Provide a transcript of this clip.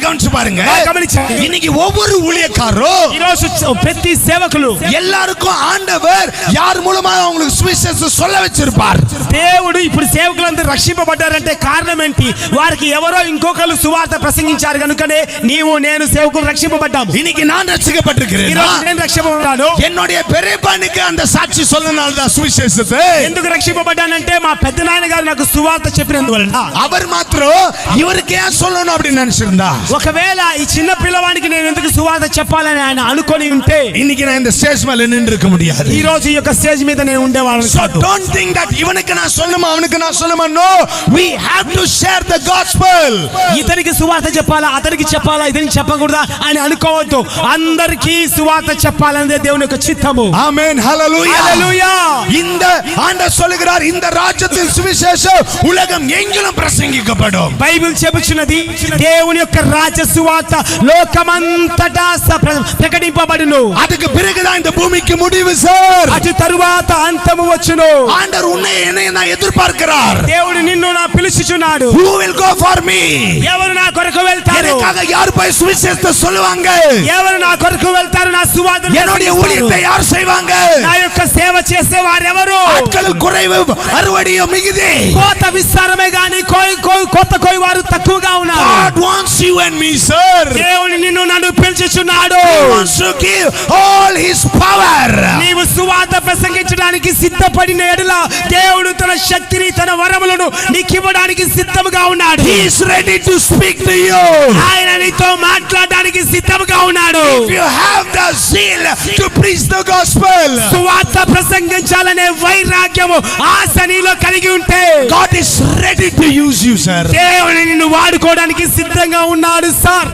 கவனிச்சு பாருங்க. இன்னைக்கு ஒவ்வொரு ஊழியக்காரரும் ప్రతి సేవకులు எல்லாருக்கும் ஆண்டவர் யார் மூலமா அவங்களுக்கு சுவிசேஷத்தை சொல்ல வச்சிருப்பார். దేవుడు ఇప్పుడు సేవకులందరూ రక్షింపబడ్డారంటే కారణం ఏంటి? వారికి ఎవరో ఇంకొకరు సువార్త ప్రసంగించారు కనుకనే నీవు నేను సేవకులు రక్షింపబడ్డాము. இன்னைக்கு நான் ரட்சிக்கப்பட்டிருக்கிறேன். ఈ రోజు నేను రక్షింపబడ్డాను. என்னுடைய பெரியப்பானுக்கு அந்த సాక్షి சொல்லனால தான் சுவிசேஷத்தை. ఎందుకు రక్షింపబడ్డానంటే మా పెద్దనాయన గారు నాకు సువార్త చెప్పినందువలన. அவர் మాత్రం ఇవరికి ఏం சொல்லணும் அப்படி నిனைச்சிருந்தா, ఒకవేళ ఈ చిన్న పిల్లవాడికి నేను ఎందుకు సువార్త చెప్పాలని ఆయన అనుకొని ఉంటే இன்னைக்கு நான் இந்த ஸ்டேஜ் மேல நின்று இருக்க முடியாது. ఈ రోజు ఈ యొక్క స్టేజ్ మీద నేను ఉండేవాడిని So కాదు. don't think that ఇవనికి நான் சொல்லணுமா அவனுக்கு நான் சொல்லணுமா. No, we have to share the gospel. ఇతనికి సువార్త చెప్పాలా అతనికి చెప్పాలా ఇతనికి చెప్పకూడదా అని అనుకోవద్దు. అందరికీ సువార్త చెప్పాలనేదే దేవుని యొక్క చిత్తము. ఆమేన్. హల్లెలూయా. హల్లెలూయా. இந்த ஆண்டவர் சொல்லுகிறார், இந்த ராஜ்யத்தின் சுவிசேஷம் உலகம் எங்கிலும் பிரசங்கிக்கப்படும். బైబిల్ చెబుచున్నది దేవుని యొక్క రాజ్య సువార్త లోకమంతటా ప్రకటింపబడును. அதுக்கு பிறகுதான் இந்த பூமிக்கு முடிவு சார். అటు తరువాత అంతము వచ్చును. ஆண்டவர் உன்னை என்னை எதிர்பார்க்கிறார். దేవుడు నిన్ను నా పిలుచుచున్నాడు. Who will go for me? ఎవరు నా కొరకు వెళ్తారు? எனக்காக யார் போய் சுவிசேஷத்தை சொல்லுவாங்க? ఎవరు నా కొరకు వెళ్తారు? నా సువార్త என்னுடைய ஊழியத்தை யார் செய்வாங்க? నా యొక్క సేవ చేసే వారెవరు? ఆత్మలు కురైవ అరువడియో మిగిదే. కోత విస్తారమే గాని కొత్త కోయి వారు తక్కువగా ఉన్నారు. God wants you and me sir. దేవుడు నిన్ను నన్ను పిలుచుచున్నాడు. He wants to give all his power. నీవు సువార్త ప్రసంగించడానికి సిద్ధపడిన ఎడల దేవుడు తన శక్తిని తన వరములను నీకు ఇవ్వడానికి సిద్ధంగా ఉన్నాడు. He is ready to speak to you. ఆయన నీతో మాట్లాడడానికి సిద్ధంగా ఉన్నాడు. If you have the zeal to preach the gospel, సువార్త ప్రసంగించాలనే వైరాగ్యము ఆశ నీలో కలిగి ఉంటే God is ready to use you sir. దేవుడు నిన్ను వాడుకోవడానికి సిద్ధంగా ఉన్నాడు సార్.